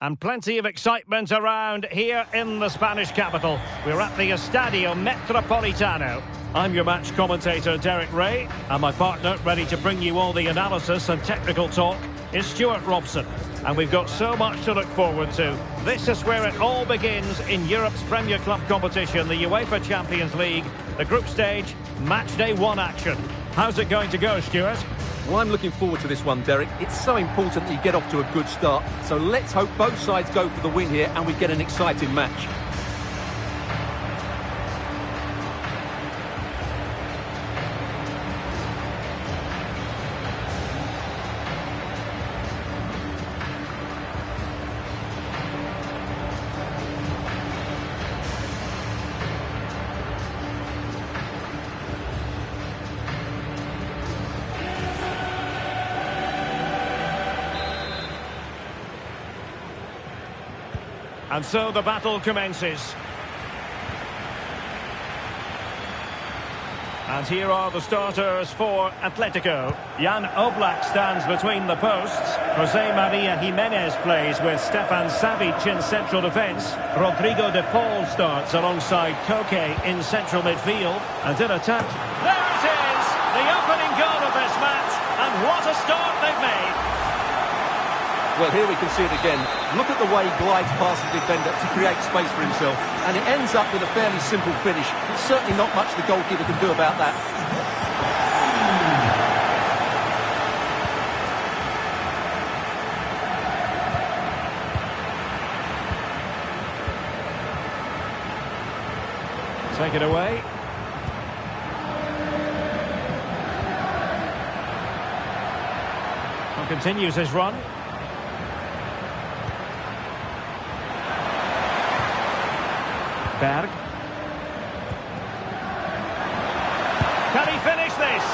And plenty of excitement around here in the Spanish capital. We're at the Estadio Metropolitano. I'm your match commentator, Derek Ray, and my partner, ready to bring you all the analysis and technical talk, is Stuart Robson. And we've got so much to look forward to. This is where it all begins in Europe's Premier Club competition, the UEFA Champions League, the group stage, match day 1 action. How's it going to go, Stuart? Well, I'm looking forward to this one, Derek. It's so important that you get off to a good start. So let's hope both sides go for the win here and we get an exciting match. And so the battle commences. And here are the starters for Atletico. Jan Oblak stands between the posts. Jose Maria Jimenez plays with Stefan Savic in central defence. Rodrigo de Paul starts alongside Koke in central midfield. And in attack, there it is! The opening goal of this match. And what a start they've made. Well, here we can see it again. Look at the way he glides past the defender to create space for himself. And it ends up with a fairly simple finish. It's certainly not much the goalkeeper can do about that. Take it away. And continues his run. Berg. Can he finish this?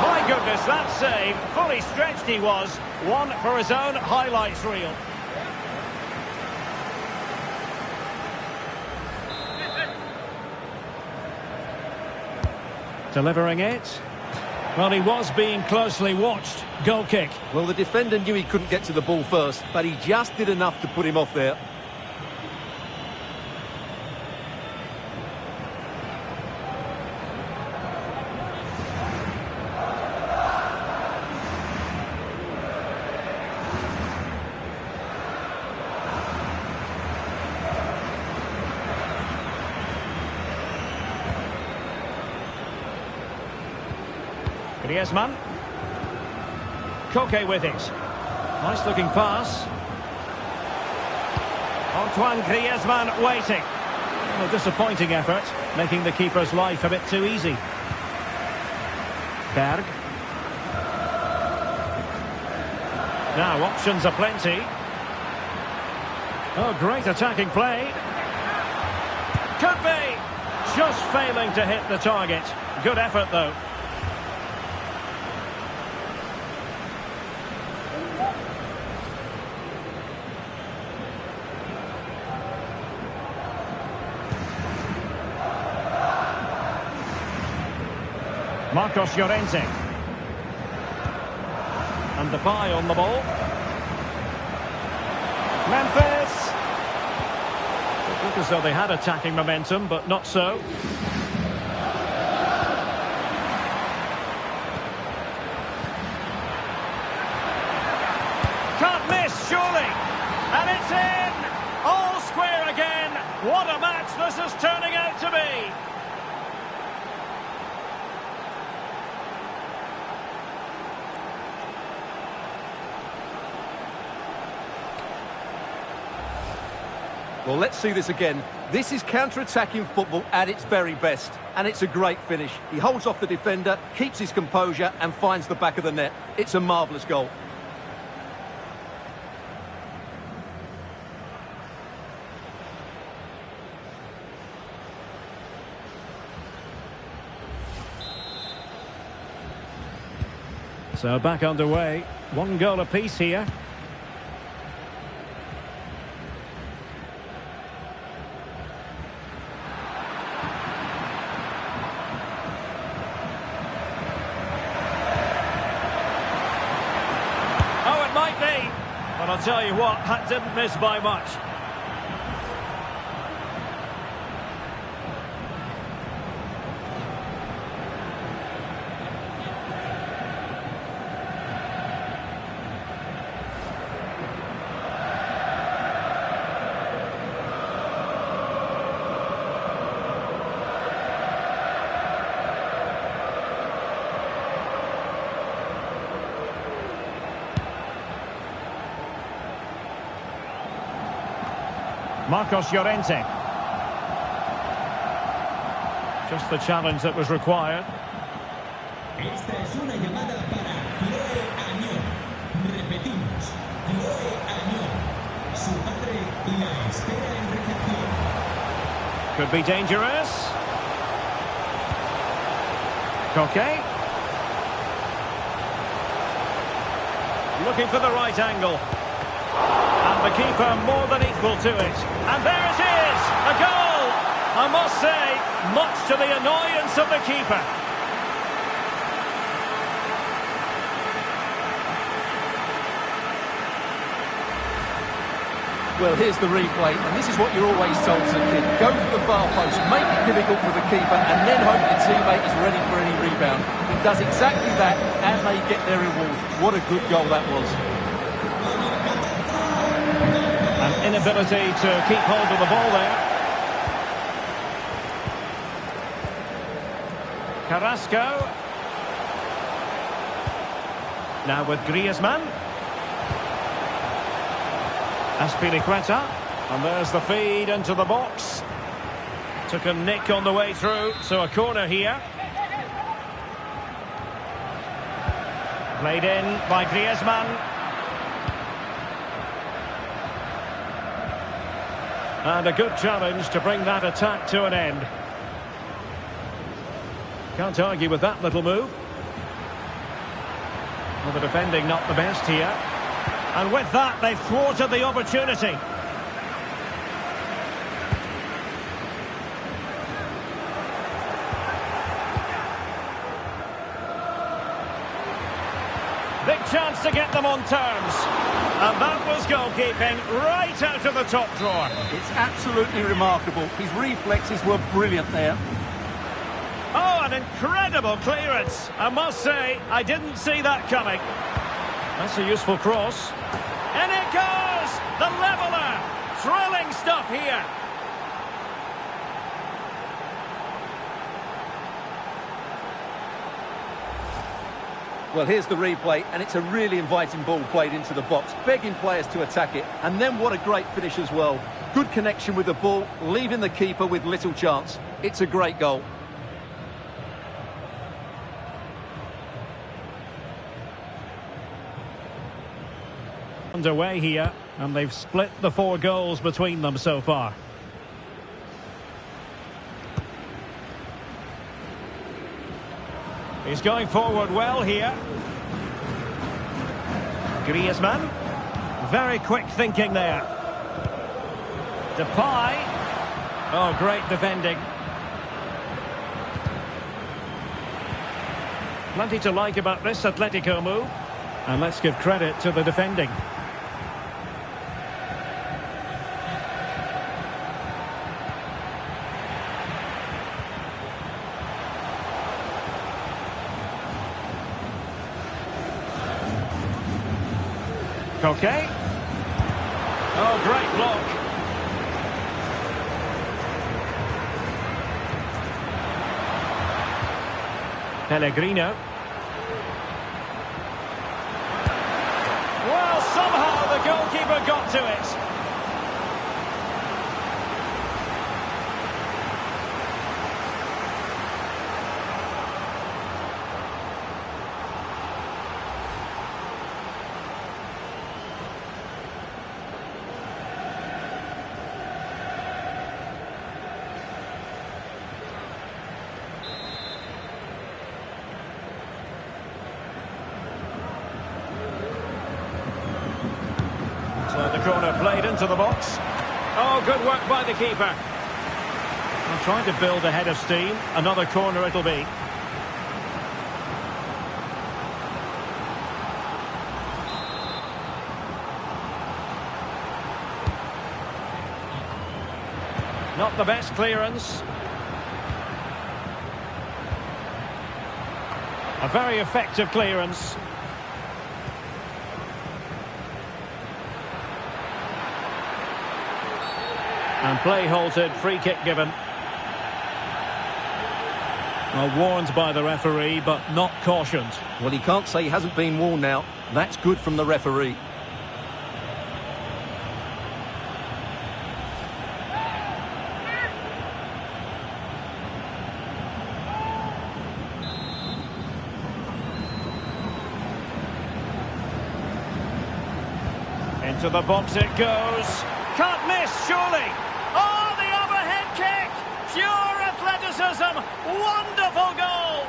My goodness, that save. Fully stretched he was. One for his own highlights reel. Delivering it. Well, he was being closely watched. Goal kick. Well, the defender knew he couldn't get to the ball first, but he just did enough to put him off there. Griezmann. Koke with it. Nice looking pass. Antoine Griezmann waiting. A disappointing effort, making the keeper's life a bit too easy. Berg. Now options are plenty. Oh, great attacking play. Could be. Just failing to hit the target. Good effort though. Marcos Llorente. And Depay on the ball. Memphis! It looked as though they had attacking momentum, but not so. Can't miss, surely! And it's in! All square again! What a match this is turning out to be! Well, let's see this again. This is counter-attacking football at its very best. And it's a great finish. He holds off the defender, keeps his composure and finds the back of the net. It's a marvellous goal. So back underway. 1 goal apiece here. Well, I'll tell you what, that didn't miss by much. Marcos Llorente. Just the challenge that was required. Esta es una llamada para Chloe Añón. Repetimos, Chloe Añón. Su padre la espera en recepción. Could be dangerous. Coque. Looking for the right angle. And the keeper more than equal to it. And there it is! A goal! I must say, much to the annoyance of the keeper. Well, here's the replay, and this is what you're always told as a kid. Go for the far post, make it difficult for the keeper, and then hope your teammate is ready for any rebound. He does exactly that, and they get their reward. What a good goal that was. An inability to keep hold of the ball there. Carrasco. Now with Griezmann. Aspilicueta. And there's the feed into the box. Took a nick on the way through, so a corner here. Played in by Griezmann. And a good challenge to bring that attack to an end. Can't argue with that little move. Well, the defending not the best here. And with that, they've thwarted the opportunity. Big chance to get them on terms. And that was goalkeeping right out of the top drawer. It's absolutely remarkable. His reflexes were brilliant there. Oh, an incredible clearance. I must say, I didn't see that coming. That's a useful cross. And it goes! The leveller! Thrilling stuff here. Well, here's the replay, and it's a really inviting ball played into the box, begging players to attack it. And then what a great finish as well. Good connection with the ball, leaving the keeper with little chance. It's a great goal. Underway here, and they've split the 4 goals between them so far. He's going forward well here. Griezmann. Very quick thinking there. Depay. Oh, great defending. Plenty to like about this Atletico move. And let's give credit to the defending. Coque. Oh, great block. Pellegrino. Well, somehow the goalkeeper got to it. So the corner played into the box. Oh, good work by the keeper. I'm trying to build a head of steam. Another corner it'll be. Not the best clearance. A very effective clearance. And play halted, free kick given. Well, warned by the referee, but not cautioned. Well, he can't say he hasn't been warned now. That's good from the referee. Into the box it goes. Can't miss, surely. Oh, the overhead kick. Pure athleticism. Wonderful goal.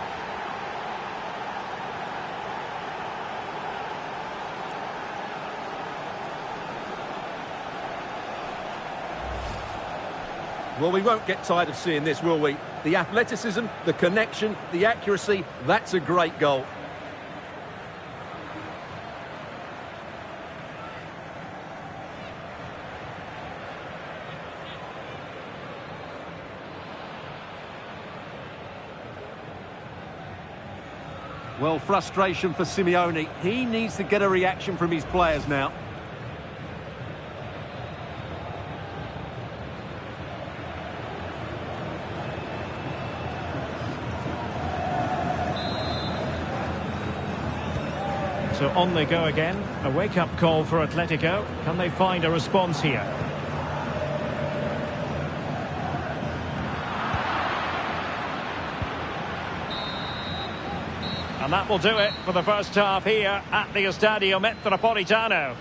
Well, we won't get tired of seeing this, will we? The athleticism, the connection, the accuracy, that's a great goal. Well, frustration for Simeone. He needs to get a reaction from his players now. So on they go again. A wake-up call for Atletico. Can they find a response here? And that will do it for the first half here at the Estadio Metropolitano.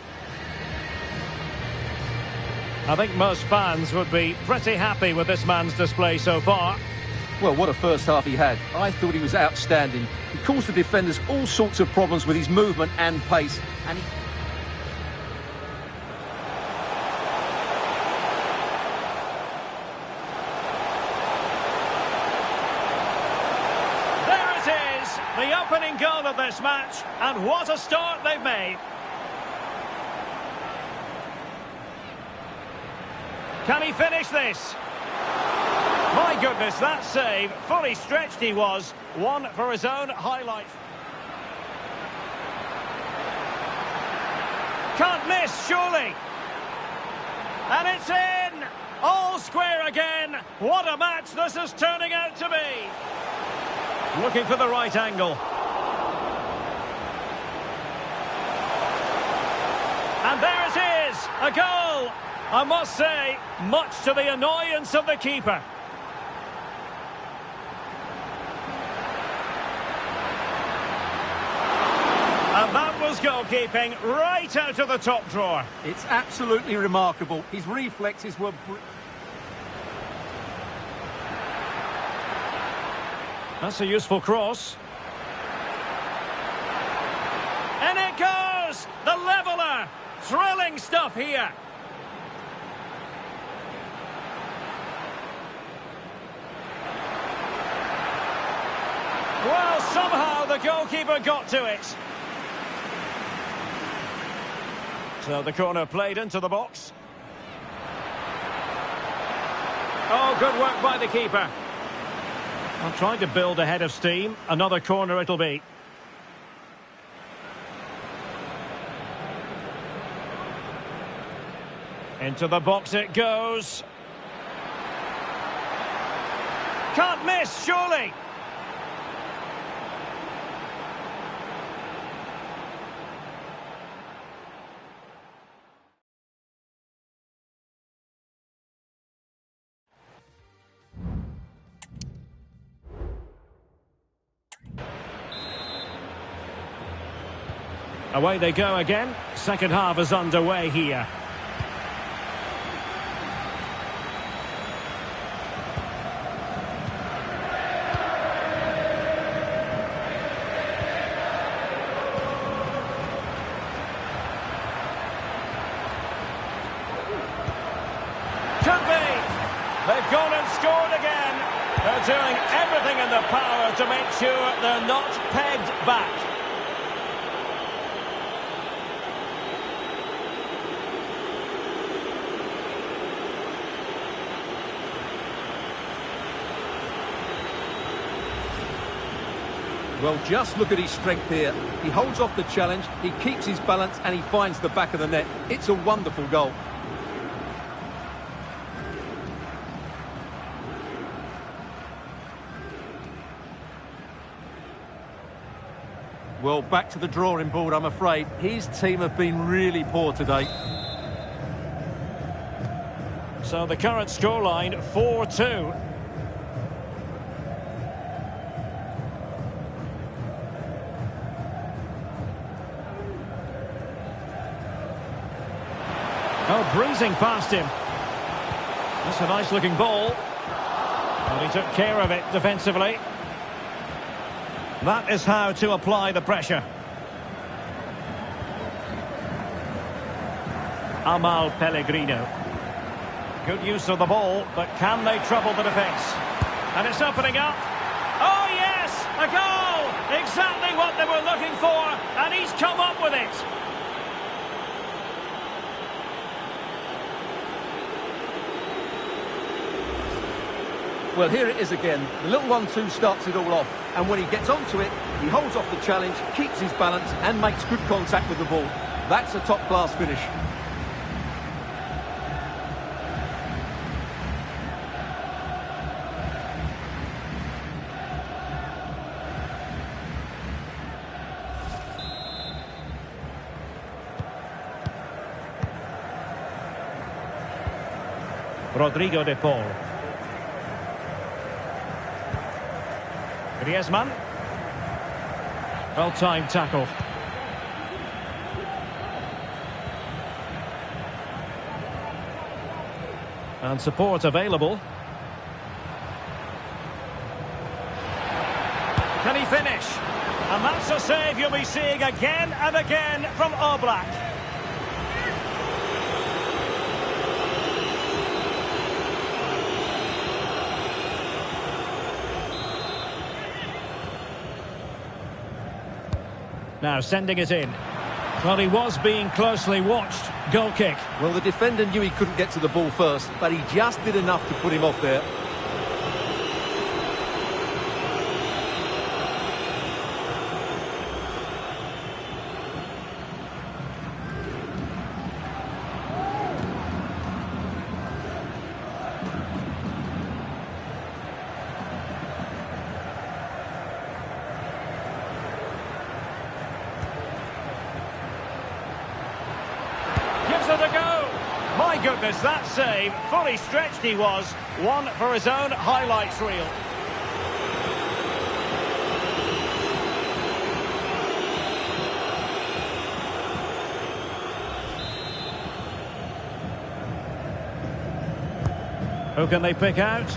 I think most fans would be pretty happy with this man's display so far. Well, what a first half he had. I thought he was outstanding. He caused the defenders all sorts of problems with his movement and pace. And he... The opening goal of this match, and what a start they've made. Can he finish this? My goodness, that save, fully stretched he was, one for his own highlights. Can't miss, surely. And it's in! All square again. What a match this is turning out to be. Looking for the right angle. And there it is, a goal. I must say, much to the annoyance of the keeper. And that was goalkeeping right out of the top drawer. It's absolutely remarkable. His reflexes were... That's a useful cross. And it goes! The leveller! Thrilling stuff here. Well, somehow the goalkeeper got to it. So the corner played into the box. Oh, good work by the keeper. I'm trying to build a head of steam. Another corner it'll be. Into the box it goes. Can't miss, surely. Away they go again. Second half is underway here. Could be. They've gone and scored again. They're doing everything in their power to make sure they're not pegged back. Well, just look at his strength here. He holds off the challenge, he keeps his balance, and he finds the back of the net. It's a wonderful goal. Well, back to the drawing board, I'm afraid. His team have been really poor today. So the current scoreline, 4-2. Oh, breezing past him. That's a nice-looking ball. And he took care of it defensively. That is how to apply the pressure. Amal Pellegrino. Good use of the ball, but can they trouble the defence? And it's opening up. Oh, yes! A goal! Exactly what they were looking for, and he's come up with it. Well, here it is again. The little 1-2 starts it all off. And when he gets onto it, he holds off the challenge, keeps his balance, and makes good contact with the ball. That's a top-class finish. Rodrigo de Paul. Griezmann. Well-timed tackle. And support available. Can he finish? And that's a save you'll be seeing again and again from Oblak. Now sending it in. Well, he was being closely watched. Goal kick. Well, the defender knew he couldn't get to the ball first, but he just did enough to put him off there. Gives it a go. My goodness, that save. Fully stretched he was. One for his own highlights reel. Who can they pick out?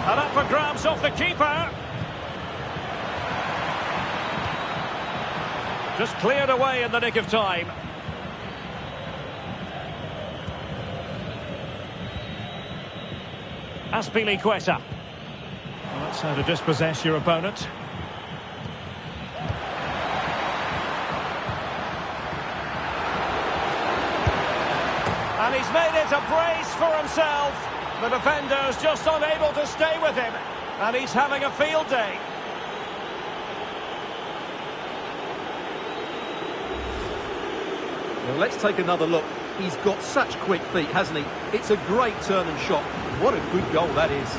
And up for grabs off the keeper. Just cleared away in the nick of time. Azpilicueta. Well, that's how to dispossess your opponent. And he's made it a brace for himself. The defender's just unable to stay with him. And he's having a field day. Well, let's take another look. He's got such quick feet, hasn't he? It's a great turn and shot. What a good goal that is.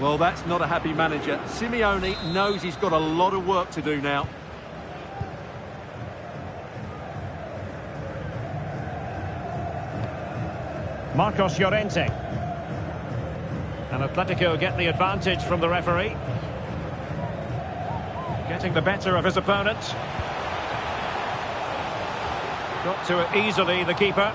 Well, that's not a happy manager. Simeone knows he's got a lot of work to do now. Marcos Llorente. And Atletico get the advantage from the referee. Getting the better of his opponent. Got to it easily, the keeper.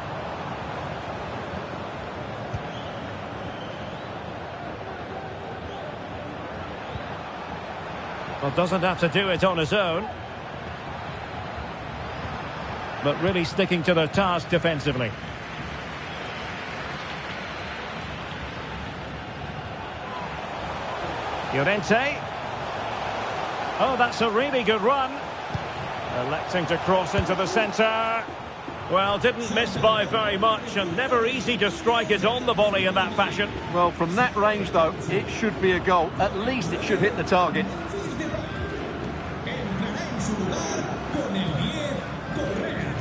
Well, doesn't have to do it on his own. But really sticking to their task defensively. Llorente. Oh, that's a really good run. Electing to cross into the centre. Well, didn't miss by very much, and never easy to strike it on the volley in that fashion. Well, from that range, though, it should be a goal. At least it should hit the target. Entrará en su lugar con el 10, Correa.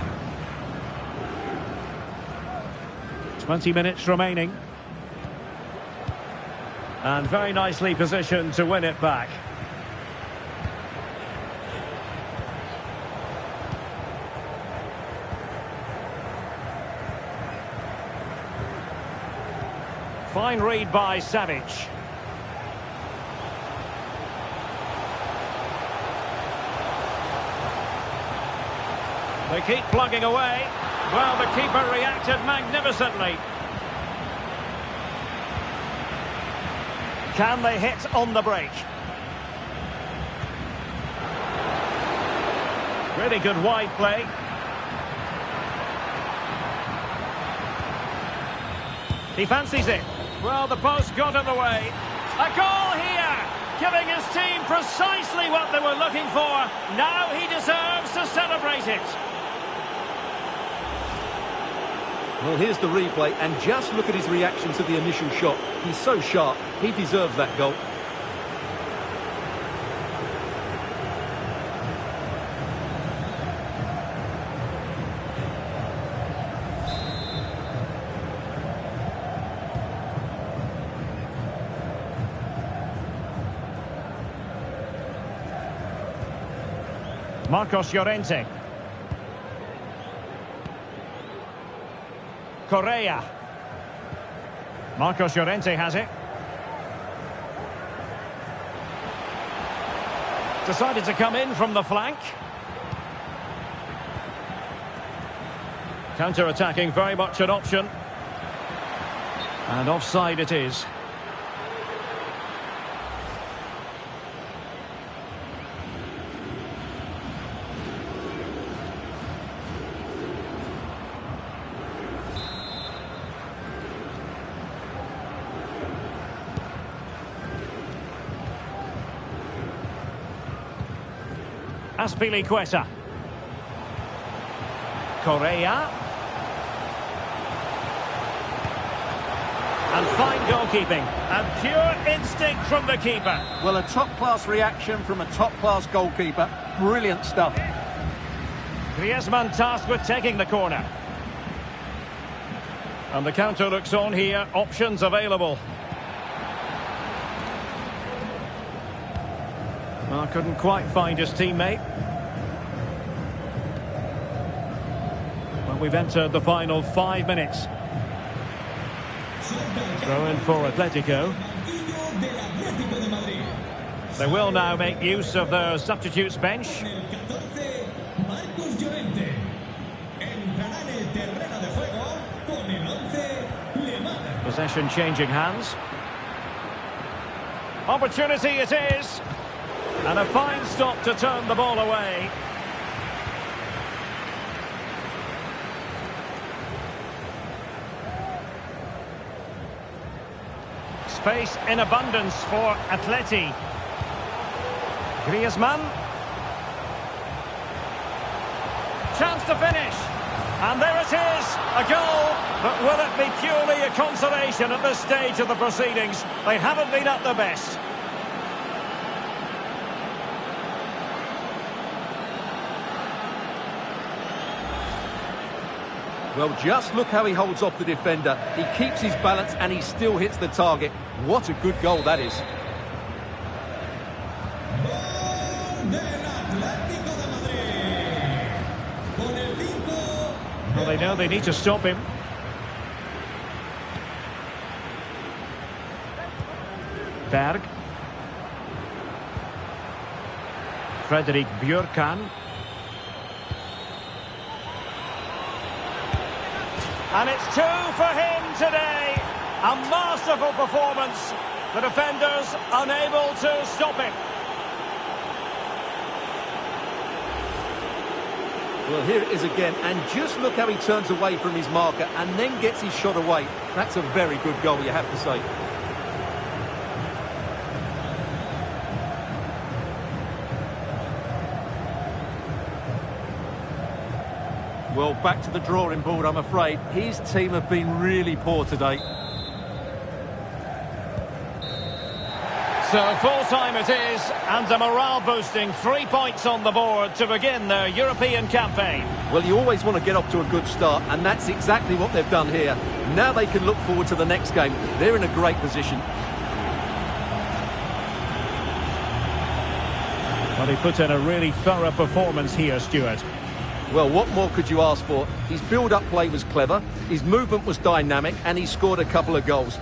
20 minutes remaining. And very nicely positioned to win it back. Fine read by Savage. They keep plugging away. Well, the keeper reacted magnificently. Can they hit on the break? Really good wide play. He fancies it. Well, the post got in the way. A goal here, giving his team precisely what they were looking for. Now he deserves to celebrate it. Well, here's the replay, and just look at his reaction to the initial shot. He's so sharp, he deserves that goal. Marcos Llorente. Correa. Marcos Llorente has it. Decided to come in from the flank. Counter-attacking, very much an option. And offside it is. Azpilicueta. Correa. And fine goalkeeping. And pure instinct from the keeper. Well, a top-class reaction from a top-class goalkeeper. Brilliant stuff. Griezmann tasked with taking the corner. And the counter looks on here. Options available. Well, couldn't quite find his teammate. Well, we've entered the final 5 minutes. Throw in for Atletico. They will now make use of their substitutes bench. Possession changing hands. Opportunity it is. And a fine stop to turn the ball away. Space in abundance for Atleti. Griezmann. Chance to finish. And there it is, a goal. But will it be purely a consolation at this stage of the proceedings? They haven't been at their best. Well, just look how he holds off the defender. He keeps his balance and he still hits the target. What a good goal that is. Well, they know they need to stop him. Berg. Frederick Björkan. And it's 2 for him today. A masterful performance. The defenders unable to stop him. Well, here it is again, and just look how he turns away from his marker and then gets his shot away. That's a very good goal, you have to say. Well, back to the drawing board, I'm afraid. His team have been really poor today. So full-time it is, and a morale-boosting 3 points on the board to begin their European campaign. Well, you always want to get off to a good start, and that's exactly what they've done here. Now they can look forward to the next game. They're in a great position. Well, he put in a really thorough performance here, Stuart. Well, what more could you ask for? His build-up play was clever, his movement was dynamic, and he scored a couple of goals.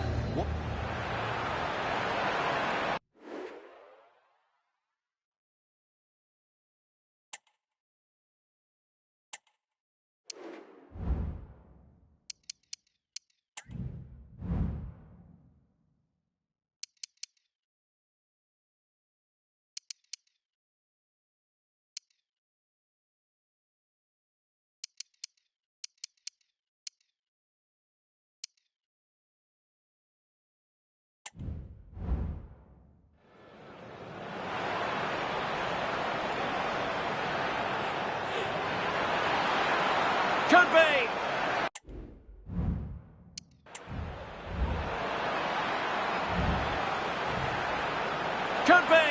Could be! Could be!